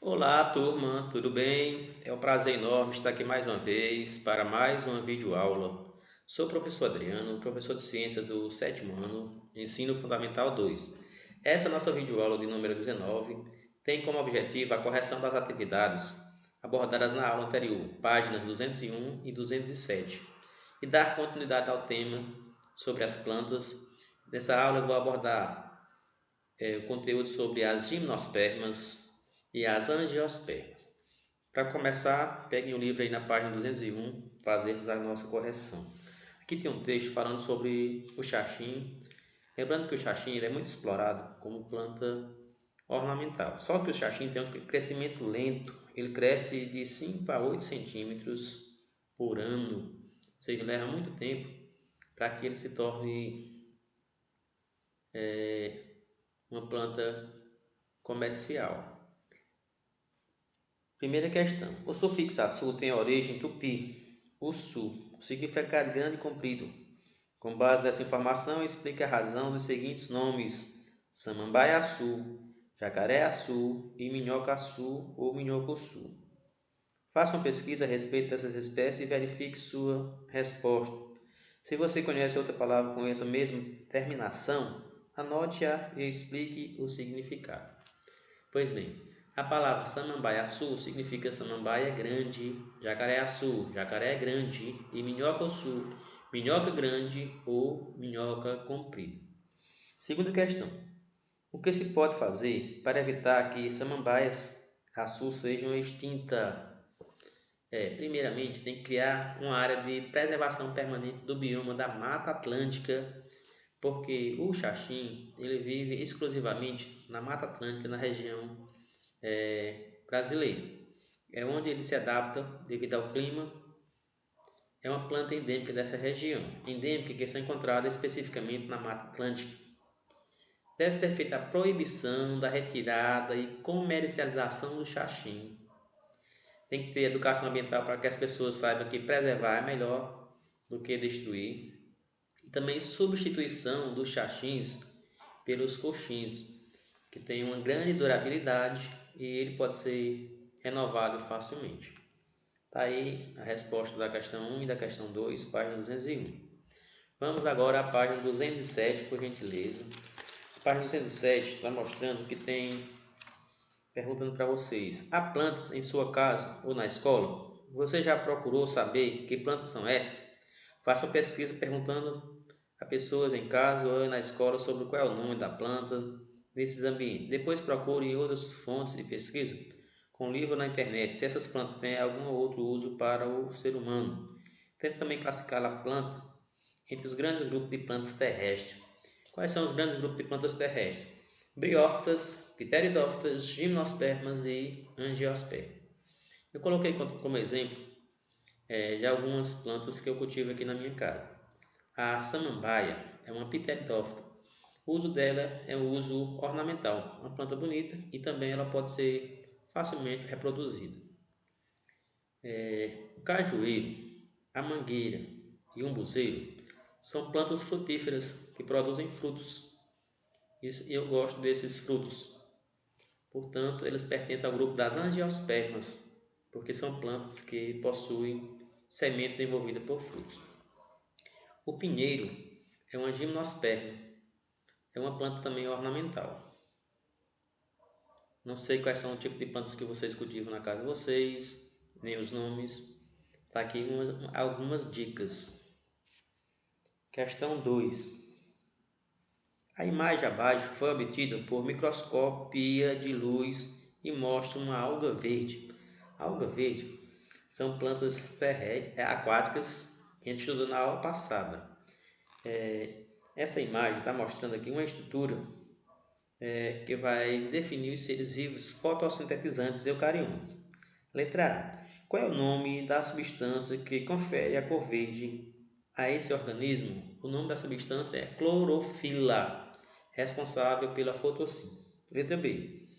Olá, turma, tudo bem? É um prazer enorme estar aqui mais uma vez para mais uma videoaula. Sou o professor Adriano, professor de ciência do sétimo ano, Ensino Fundamental 2. Essa nossa videoaula de número 19 tem como objetivo a correção das atividades abordadas na aula anterior, páginas 201 e 207, e dar continuidade ao tema sobre as plantas. Nessa aula eu vou abordar o conteúdo sobre as gimnospermas e as angiospermas. Para começar, peguem o livro aí na página 201, fazermos a nossa correção. Aqui tem um texto falando sobre o xaxim. Lembrando que o xaxim ele é muito explorado como planta ornamental. Só que o xaxim tem um crescimento lento. Ele cresce de 5 a 8 centímetros por ano. Ou seja, leva muito tempo para que ele se torne uma planta comercial. Primeira questão. O sufixo açu tem origem tupi. O sul, significado grande e comprido. Com base nessa informação, explique a razão dos seguintes nomes: samambaia-açu, jacaré-açu e minhoca-açu ou minhoco-açu. Faça uma pesquisa a respeito dessas espécies e verifique sua resposta. Se você conhece outra palavra com essa mesma terminação, anote-a e explique o significado. Pois bem, a palavra samambaia-açu significa samambaia grande, jacaré-açu, jacaré grande e minhoca-açu, minhoca grande ou minhoca comprida. Segunda questão. O que se pode fazer para evitar que samambaias-açu sejam extintas? Primeiramente, tem que criar uma área de preservação permanente do bioma da Mata Atlântica, porque o xaxim ele vive exclusivamente na Mata Atlântica, na região brasileira. É onde ele se adapta devido ao clima. É uma planta endêmica dessa região, endêmica que está encontrada especificamente na Mata Atlântica. Deve ser feita a proibição da retirada e comercialização do xaxim. Tem que ter educação ambiental para que as pessoas saibam que preservar é melhor do que destruir. E também substituição dos xaxins pelos coxins, que tem uma grande durabilidade e ele pode ser renovado facilmente. Está aí a resposta da questão 1 e da questão 2, página 201. Vamos agora à página 207, por gentileza. A página 207 está mostrando que tem, perguntando para vocês: há plantas em sua casa ou na escola? Você já procurou saber que plantas são essas? Faça uma pesquisa perguntando a pessoas em casa ou na escola sobre qual é o nome da planta nesses ambientes. Depois procure em outras fontes de pesquisa, com livro na internet, se essas plantas têm algum outro uso para o ser humano. Tente também classificar a planta entre os grandes grupos de plantas terrestres. Quais são os grandes grupos de plantas terrestres? Briófitas, pteridófitas, gimnospermas e angiospermas. Eu coloquei como exemplo de algumas plantas que eu cultivo aqui na minha casa. A samambaia é uma pteridófita. O uso dela é um uso ornamental, uma planta bonita e também ela pode ser facilmente reproduzida. O cajueiro, a mangueira e o umbuzeiro são plantas frutíferas que produzem frutos e eu gosto desses frutos. Portanto, eles pertencem ao grupo das angiospermas, porque são plantas que possuem sementes envolvidas por frutos. O pinheiro é uma gimnosperma, é uma planta também ornamental. Não sei quais são o tipo de plantas que vocês cultivam na casa de vocês, nem os nomes. Está aqui algumas dicas. Questão 2. A imagem abaixo foi obtida por microscopia de luz e mostra uma alga verde. A alga verde são plantas aquáticas que a gente estudou na aula passada. Essa imagem está mostrando aqui uma estrutura que vai definir os seres vivos fotossintetizantes eucariontos. Letra A. Qual é o nome da substância que confere a cor verde a esse organismo? O nome da substância é clorofila, responsável pela fotossíntese. Letra B.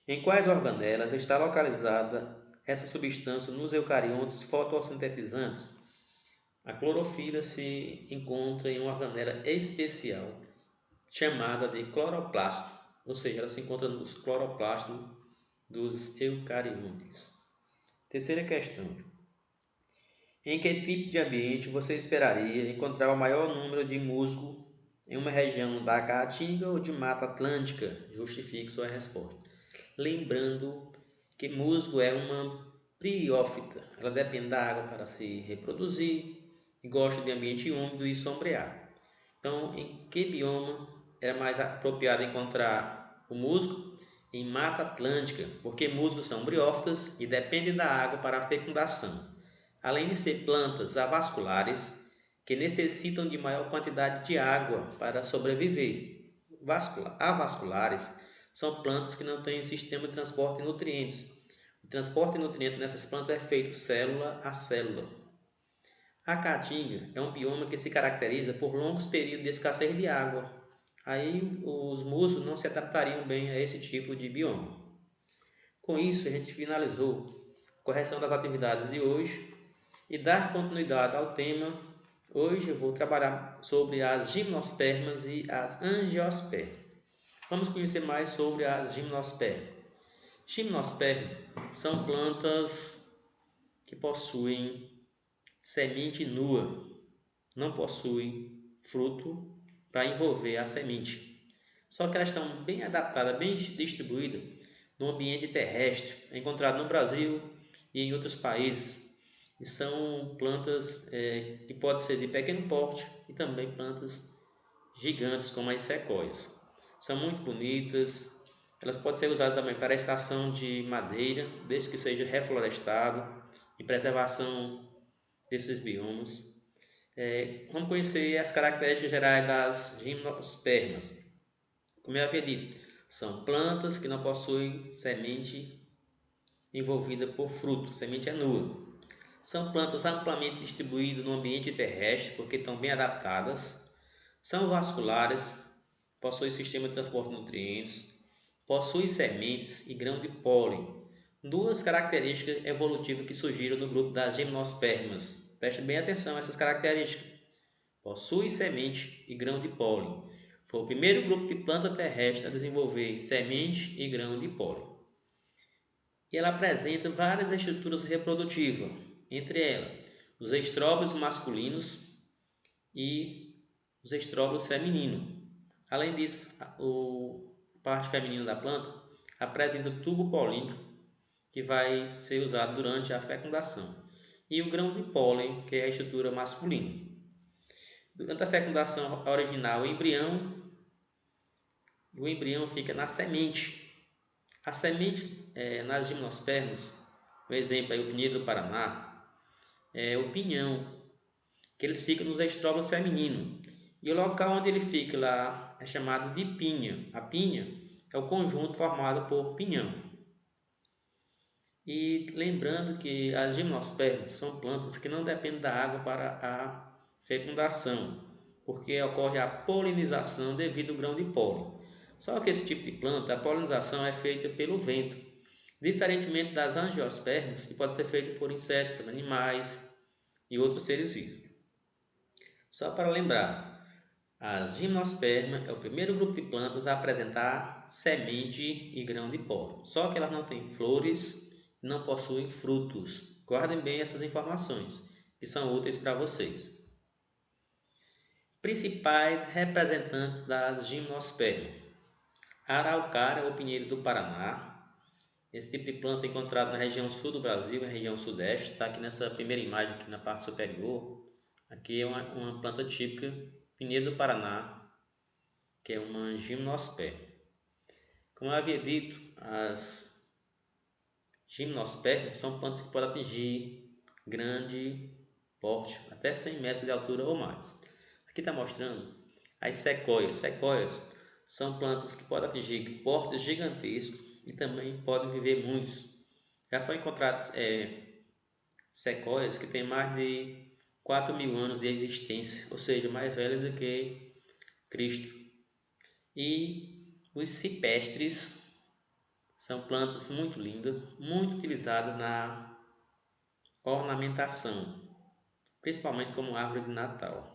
Em quais organelas está localizada essa substância nos eucariontos fotossintetizantes? A clorofila se encontra em uma organela especial chamada de cloroplasto, ou seja, ela se encontra nos cloroplastos dos eucariontes. Terceira questão. Em que tipo de ambiente você esperaria encontrar o maior número de musgo em uma região da Caatinga ou de Mata Atlântica? Justifique sua resposta. Lembrando que musgo é uma briófita, ela depende da água para se reproduzir e gosta de ambiente úmido e sombreado. Então, em que bioma é mais apropriado encontrar o musgo? Em Mata Atlântica, porque musgos são briófitas e dependem da água para a fecundação. Além de ser plantas avasculares, que necessitam de maior quantidade de água para sobreviver. Avasculares são plantas que não têm sistema de transporte de nutrientes. O transporte de nutrientes nessas plantas é feito célula a célula. A caatinga é um bioma que se caracteriza por longos períodos de escassez de água. Aí os musgos não se adaptariam bem a esse tipo de bioma. Com isso, a gente finalizou a correção das atividades de hoje e dar continuidade ao tema. Hoje eu vou trabalhar sobre as gimnospermas e as angiospermas. Vamos conhecer mais sobre as gimnospermas. Gimnospermas são plantas que possuem semente nua, não possuem fruto para envolver a semente. Só que elas estão bem adaptadas, bem distribuídas no ambiente terrestre, encontrado no Brasil e em outros países. E são plantas que podem ser de pequeno porte e também plantas gigantes como as sequoias. São muito bonitas, elas podem ser usadas também para a extração de madeira, desde que seja reflorestado e preservação desses biomas. Vamos conhecer as características gerais das gimnospermas. Como eu havia dito, são plantas que não possuem semente envolvida por fruto, semente é nua. São plantas amplamente distribuídas no ambiente terrestre porque estão bem adaptadas. São vasculares, possuem sistema de transporte de nutrientes, possuem sementes e grão de pólen. Duas características evolutivas que surgiram no grupo das gimnospermas. Preste bem atenção a essas características. Possui semente e grão de pólen. Foi o primeiro grupo de planta terrestre a desenvolver semente e grão de pólen. E ela apresenta várias estruturas reprodutivas, entre elas os estróbilos masculinos e os estróbilos femininos. Além disso, a parte feminina da planta apresenta o tubo polínico, que vai ser usado durante a fecundação, e o grão de pólen, que é a estrutura masculina. Durante a fecundação original, o embrião fica na semente. A semente nas gimnospermas, por exemplo, o pinheiro do Paraná, é o pinhão, que eles ficam nos estróbilos femininos. E o local onde ele fica lá é chamado de pinha. A pinha é o conjunto formado por pinhão. E lembrando que as gimnospermas são plantas que não dependem da água para a fecundação, porque ocorre a polinização devido ao grão de pólen. Só que esse tipo de planta, a polinização é feita pelo vento, diferentemente das angiospermas, que pode ser feita por insetos, animais e outros seres vivos. Só para lembrar, as gimnospermas é o primeiro grupo de plantas a apresentar semente e grão de pólen. Só que elas não têm flores, não possuem frutos. Guardem bem essas informações, que são úteis para vocês. Principais representantes das gimnospermas: Araucária ou pinheiro do Paraná. Esse tipo de planta é encontrado na região sul do Brasil, na região sudeste. Está aqui nessa primeira imagem, aqui na parte superior. Aqui é uma planta típica, pinheiro do Paraná, que é uma gimnosperma. Como eu havia dito, as gimnospermas são plantas que podem atingir grande porte, até 100 metros de altura ou mais. Aqui está mostrando as sequoias. Sequoias são plantas que podem atingir portes gigantescos e também podem viver muitos. Já foi encontrados sequoias que têm mais de 4.000 anos de existência, ou seja, mais velhas do que Cristo. E os cipestres são plantas muito lindas, muito utilizadas na ornamentação, principalmente como árvore de Natal.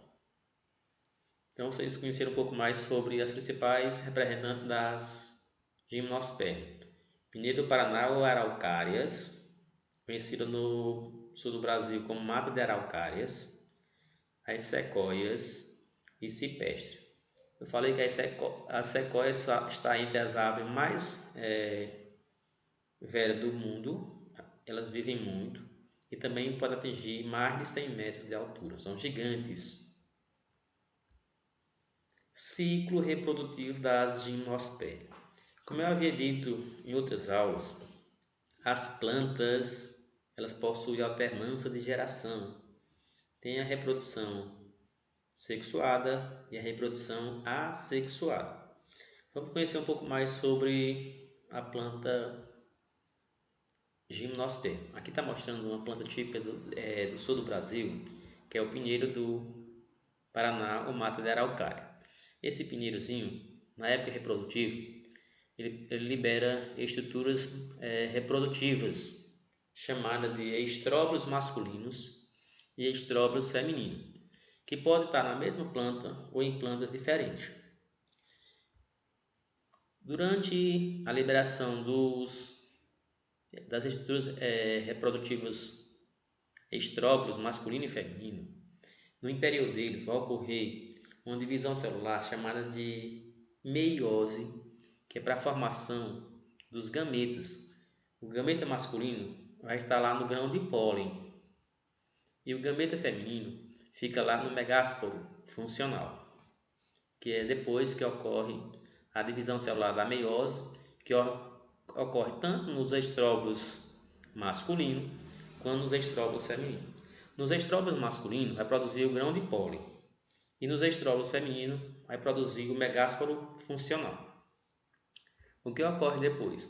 Então vocês conheceram um pouco mais sobre as principais representantes das gimnospermas: Pinheiro do Paraná ou araucárias, conhecido no sul do Brasil como mata de araucárias, as sequoias e cipestre. Eu falei que a sequoia está entre as árvores mais velhas do mundo, elas vivem muito e também podem atingir mais de 100 metros de altura, são gigantes. Ciclo reprodutivo das gimnospermas. Como eu havia dito em outras aulas, as plantas elas possuem alternância de geração. Tem a reprodução sexuada e a reprodução assexuada. Vamos conhecer um pouco mais sobre a planta gimnosperma. Aqui está mostrando uma planta típica do sul do Brasil, que é o pinheiro do Paraná ou mata de araucária. Esse pinheirozinho, na época reprodutiva, ele libera estruturas reprodutivas chamadas de estróbilos masculinos e estróbilos femininos, que podem estar na mesma planta ou em plantas diferentes. Durante a liberação das estruturas reprodutivas estróbilos masculino e feminino, no interior deles vai ocorrer uma divisão celular chamada de meiose, que é para a formação dos gametas. O gameta masculino vai estar lá no grão de pólen e o gameta feminino fica lá no megásporo funcional, que é depois que ocorre a divisão celular da meiose, que ocorre tanto nos estróbilos masculinos quanto nos estróbilos femininos. Nos estróbilos masculinos vai produzir o grão de pólen e nos estróbilos femininos vai produzir o megásporo funcional. O que ocorre depois?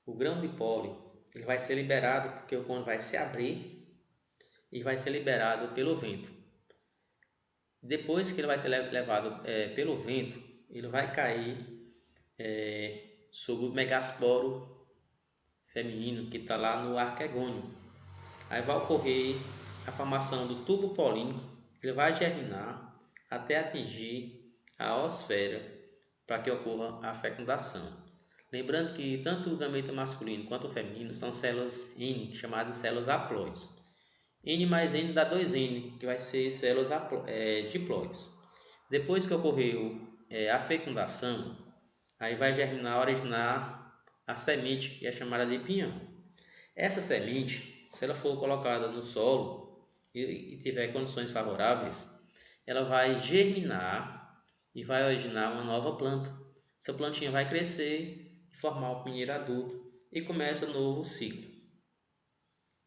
O grão de pólen ele vai ser liberado porque o côndilo vai se abrir e vai ser liberado pelo vento. Depois que ele vai ser levado pelo vento, ele vai cair sobre o megasporo feminino que está lá no arquegônio. Aí vai ocorrer a formação do tubo polínico, ele vai germinar até atingir a oosfera para que ocorra a fecundação. Lembrando que tanto o gameta masculino quanto o feminino são células N, chamadas de células haploides. N mais N dá 2N, que vai ser células diploides. Depois que ocorreu a fecundação, aí vai originar a semente, que é chamada de pinhão. Essa semente, se ela for colocada no solo e tiver condições favoráveis, ela vai germinar e vai originar uma nova planta. Essa plantinha vai crescer e formar o pinheiro adulto e começa um novo ciclo.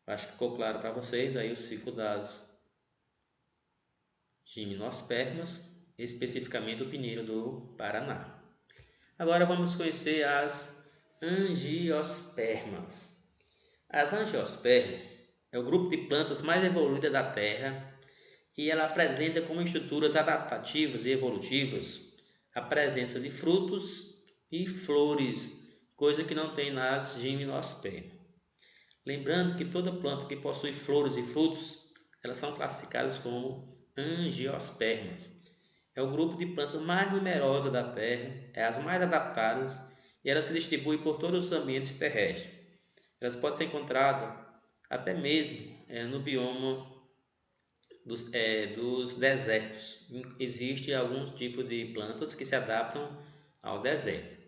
Acho que ficou claro para vocês aí o ciclo das gimnospermas, especificamente o pinheiro do Paraná. Agora vamos conhecer as angiospermas. As angiospermas é o grupo de plantas mais evoluída da Terra e ela apresenta como estruturas adaptativas e evolutivas a presença de frutos e flores, coisa que não tem nas gimnospermas. Lembrando que toda planta que possui flores e frutos, elas são classificadas como angiospermas. É o grupo de plantas mais numerosa da Terra, é as mais adaptadas e ela se distribui por todos os ambientes terrestres. Elas podem ser encontradas até mesmo no bioma dos desertos. Existem alguns tipos de plantas que se adaptam ao deserto.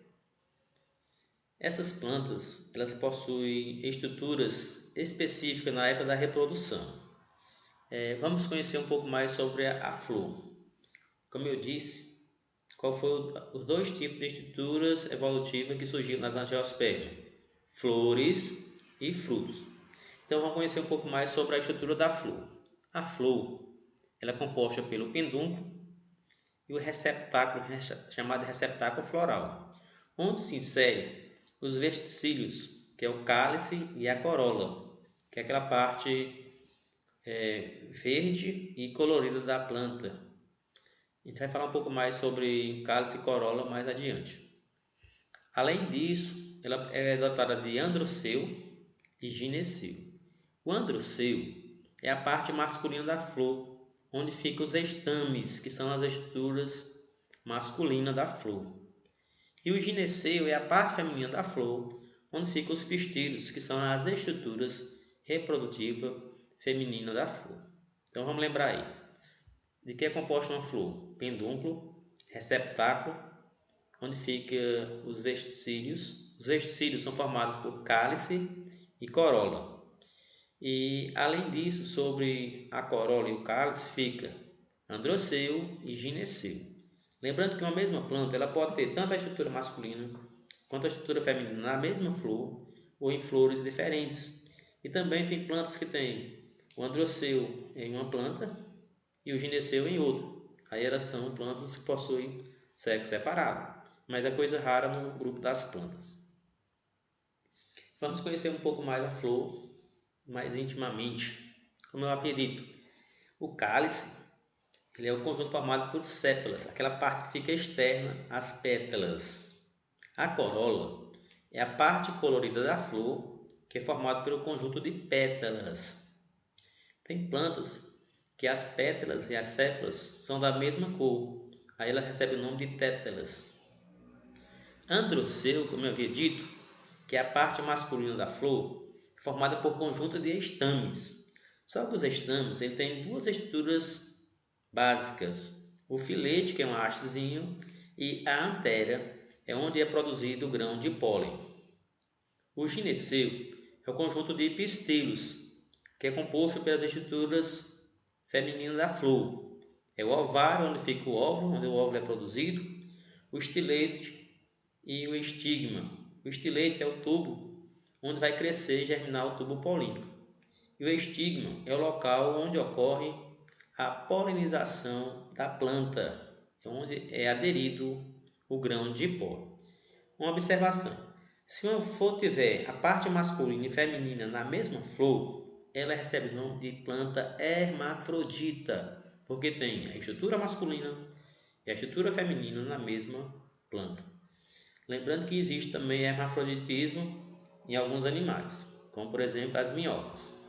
Essas plantas elas possuem estruturas específicas na época da reprodução. Vamos conhecer um pouco mais sobre a flor. Como eu disse, qual foram os dois tipos de estruturas evolutivas que surgiram nas angiospermas? Flores e frutos. Então vamos conhecer um pouco mais sobre a estrutura da flor. A flor ela é composta pelo pedúnculo e o receptáculo chamado de receptáculo floral, onde se insere os vestígios, que é o cálice e a corola, que é aquela parte verde e colorida da planta. A gente vai falar um pouco mais sobre cálice e corola mais adiante. Além disso, ela é dotada de androceu e gineceu. O androceu é a parte masculina da flor, onde ficam os estames, que são as estruturas masculinas da flor. E o gineceu é a parte feminina da flor, onde ficam os pistílios, que são as estruturas reprodutivas femininas da flor. Então vamos lembrar aí. De que é composta uma flor? Pedúnculo, receptáculo, onde ficam os vestícios. Os vestícios são formados por cálice e corola. E além disso, sobre a corola e o cálice fica androceu e gineceu. Lembrando que uma mesma planta ela pode ter tanto a estrutura masculina quanto a estrutura feminina na mesma flor ou em flores diferentes. E também tem plantas que têm o androceu em uma planta e o gineceu em outra. Aí elas são plantas que possuem sexo separado, mas é coisa rara no grupo das plantas. Vamos conhecer um pouco mais a flor, mais intimamente. Como eu havia dito, o cálice ele é o conjunto formado por sépalas, aquela parte que fica externa às pétalas. A corola é a parte colorida da flor, que é formada pelo conjunto de pétalas. Tem plantas que as pétalas e as sépalas são da mesma cor, aí ela recebe o nome de tétalas. Androceu, como eu havia dito, que é a parte masculina da flor, formada por conjunto de estames. Só que os estames ele tem duas estruturas básicas: o filete, que é um hastezinho, e a antera, é onde é produzido o grão de pólen. O gineceu é o conjunto de pistilos, que é composto pelas estruturas femininas da flor. É o ovário, onde fica o óvulo, onde o óvulo é produzido, o estilete e o estigma. O estilete é o tubo onde vai crescer e germinar o tubo polínico. E o estigma é o local onde ocorre a polinização da planta, onde é aderido o grão de pólen. Uma observação: se uma flor tiver a parte masculina e feminina na mesma flor, ela recebe o nome de planta hermafrodita, porque tem a estrutura masculina e a estrutura feminina na mesma planta. Lembrando que existe também hermafroditismo em alguns animais, como por exemplo as minhocas.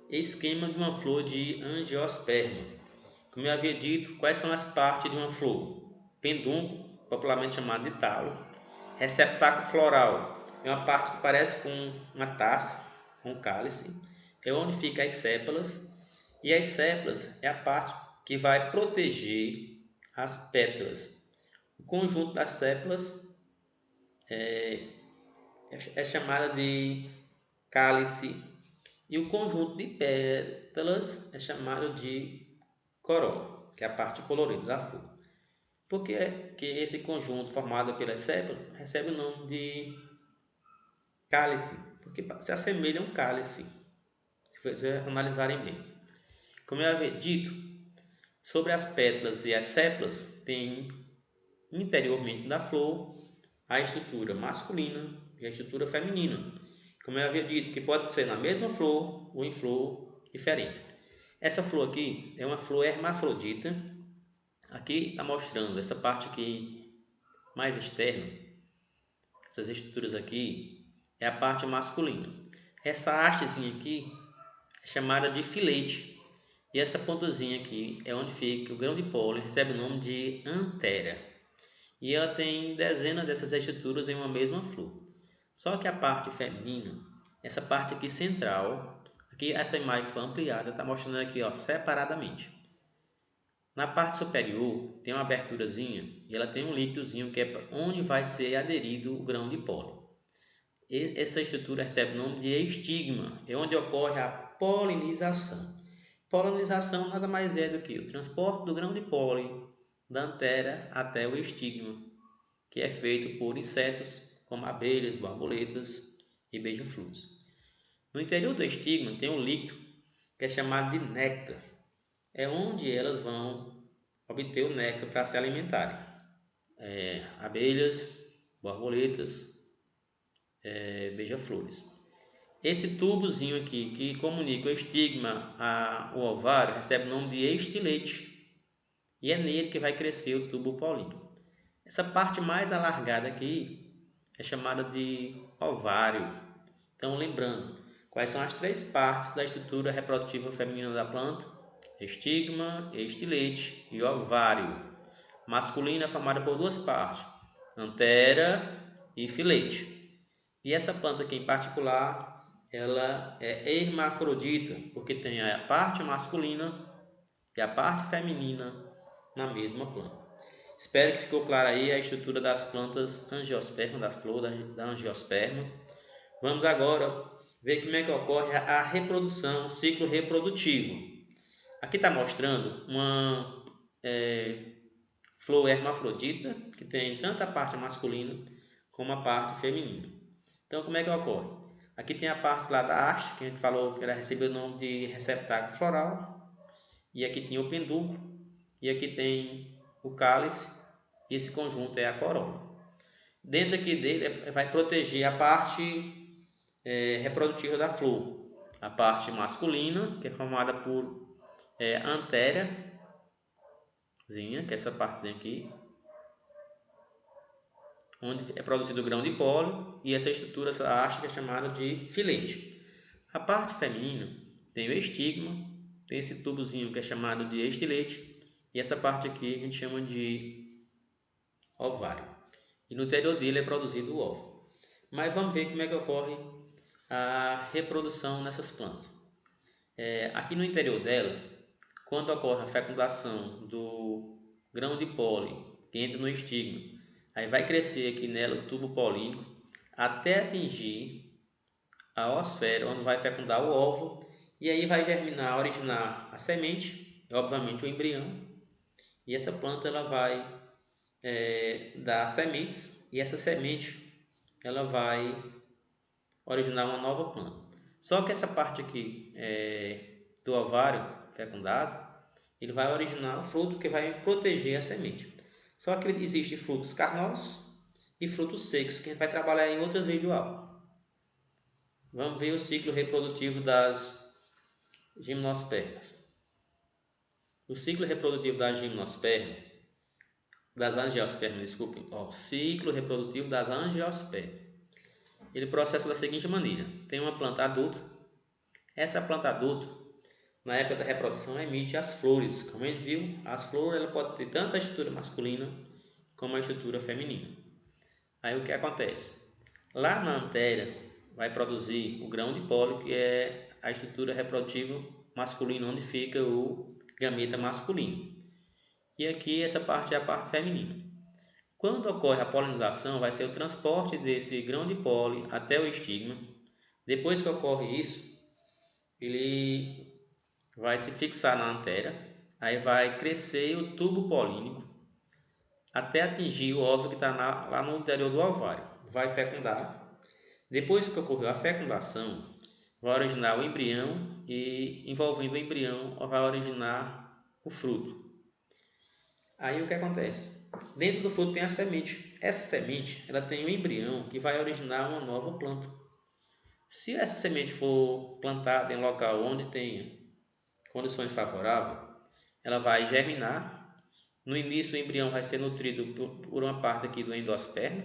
Esquema de uma flor de angiosperma. Como eu havia dito, quais são as partes de uma flor? Pedúnculo, popularmente chamado de talo. Receptáculo floral é uma parte que parece com uma taça, com cálice. É onde ficam as sépalas. E as sépalas é a parte que vai proteger as pétalas. O conjunto das sépalas é chamada de cálice. E o conjunto de pétalas é chamado de corola, que é a parte colorida da flor. Por que é que esse conjunto formado pelas sépalas recebe o nome de cálice? Porque se assemelha a um cálice, se vocês analisarem bem. Como eu havia dito, sobre as pétalas e as sépalas, tem interiormente da flor a estrutura masculina e a estrutura feminina. Como eu havia dito, que pode ser na mesma flor ou em flor diferente. Essa flor aqui é uma flor hermafrodita. Aqui está mostrando essa parte aqui mais externa. Essas estruturas aqui é a parte masculina. Essa hastezinha aqui é chamada de filete. E essa pontazinha aqui é onde fica o grão de pólen, recebe o nome de antera. E ela tem dezenas dessas estruturas em uma mesma flor. Só que a parte feminina, essa parte aqui central, aqui essa imagem foi ampliada, está mostrando aqui ó, separadamente. Na parte superior tem uma aberturazinha e ela tem um líquidozinho que é onde vai ser aderido o grão de pólen. Essa estrutura recebe o nome de estigma, é onde ocorre a polinização. Polinização nada mais é do que o transporte do grão de pólen da antera até o estigma, que é feito por insetos como abelhas, borboletas e beija-flores. No interior do estigma tem um líquido que é chamado de néctar. É onde elas vão obter o néctar para se alimentarem. Abelhas, borboletas, beija-flores. Esse tubozinho aqui que comunica o estigma ao ovário recebe o nome de estilete e é nele que vai crescer o tubo polínico. Essa parte mais alargada aqui é chamada de ovário. Então, lembrando, quais são as três partes da estrutura reprodutiva feminina da planta? Estigma, estilete e ovário. Masculina é formada por duas partes, antera e filete. E essa planta aqui em particular, ela é hermafrodita, porque tem a parte masculina e a parte feminina na mesma planta. Espero que ficou claro aí a estrutura das plantas angiosperma, da flor da angiosperma. Vamos agora ver como é que ocorre a reprodução, o ciclo reprodutivo. Aqui está mostrando uma flor hermafrodita, que tem tanto a parte masculina como a parte feminina. Então, como é que ocorre? Aqui tem a parte lá da haste, que a gente falou que ela recebeu o nome de receptáculo floral. E aqui tem o pendúculo. E aqui tem o cálice. E esse conjunto é a corola. Dentro aqui dele vai proteger a parte reprodutiva da flor. A parte masculina, que é formada por antéria, que é essa partezinha aqui, onde é produzido o grão de pólen, e essa estrutura, essa haste, que é chamada de filete. A parte feminina tem o estigma, tem esse tubozinho que é chamado de estilete, e essa parte aqui a gente chama de ovário. E no interior dele é produzido o óvulo. Mas vamos ver como é que ocorre a reprodução nessas plantas. Aqui no interior dela, quando ocorre a fecundação do grão de pólen que entra no estigma, aí vai crescer aqui nela o tubo polínico até atingir a oosfera, onde vai fecundar o óvulo, e aí vai germinar, originar a semente, obviamente o embrião, e essa planta ela vai dar sementes, e essa semente ela vai originar uma nova planta. Só que essa parte aqui do ovário fecundado, ele vai originar o fruto que vai proteger a semente. Só que existem frutos carnosos e frutos secos, que a gente vai trabalhar em outras videoaulas. Vamos ver o ciclo reprodutivo das gimnospermas. O ciclo reprodutivo das gimnospermas, das angiospermas, desculpem, o ciclo reprodutivo das angiospermas. Ele processa da seguinte maneira: tem uma planta adulta. Essa planta adulta, na época da reprodução, emite as flores. Como a gente viu, as flores ela pode ter tanto a estrutura masculina como a estrutura feminina. Aí o que acontece? Lá na antéria vai produzir o grão de pólen, que é a estrutura reprodutiva masculina, onde fica o gameta masculino. E aqui essa parte é a parte feminina. Quando ocorre a polinização, vai ser o transporte desse grão de pólen até o estigma. Depois que ocorre isso, ele vai se fixar na antéria, aí vai crescer o tubo polínico até atingir o óvulo que está lá no interior do ovário. Vai fecundar. Depois que ocorreu a fecundação, vai originar o embrião e, envolvendo o embrião, vai originar o fruto. Aí o que acontece? Dentro do fruto tem a semente. Essa semente ela tem um embrião que vai originar uma nova planta. Se essa semente for plantada em um local onde tenha condições favoráveis, ela vai germinar. No início o embrião vai ser nutrido por uma parte aqui do endosperma.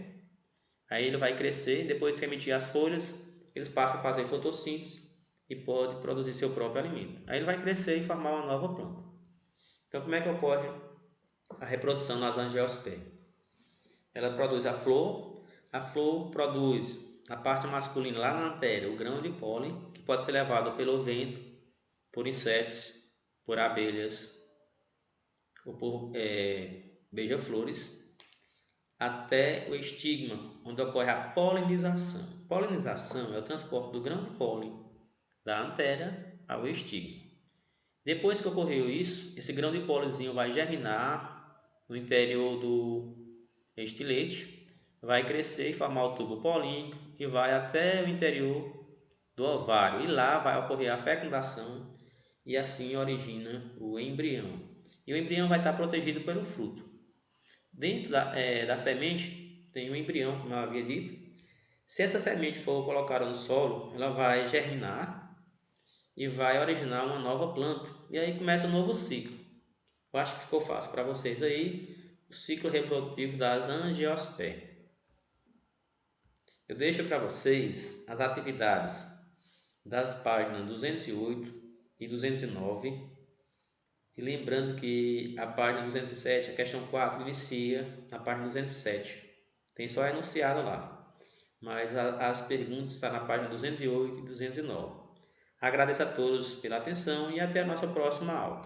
Aí ele vai crescer, depois que emitir as folhas, eles passam a fazer fotossíntese e pode produzir seu próprio alimento. Aí ele vai crescer e formar uma nova planta. Então como é que ocorre a reprodução nas angiospermas? Ela produz a flor produz na parte masculina, lá na antéria, o grão de pólen, que pode ser levado pelo vento, por insetos, por abelhas ou por beija-flores, até o estigma, onde ocorre a polinização. Polinização é o transporte do grão de pólen da antéria ao estigma. Depois que ocorreu isso, esse grão de pólenzinho vai germinar no interior do estilete, vai crescer e formar o tubo polínico e vai até o interior do ovário. E lá vai ocorrer a fecundação e assim origina o embrião. E o embrião vai estar protegido pelo fruto. Dentro da semente tem um embrião, como eu havia dito. Se essa semente for colocada no solo, ela vai germinar e vai originar uma nova planta. E aí começa um novo ciclo. Eu acho que ficou fácil para vocês aí o ciclo reprodutivo das angiospermas. Eu deixo para vocês as atividades das páginas 208 e 209. E lembrando que a página 207, a questão 4, inicia na página 207. Tem só enunciado lá. mas as perguntas estão na página 208 e 209. Agradeço a todos pela atenção e até a nossa próxima aula.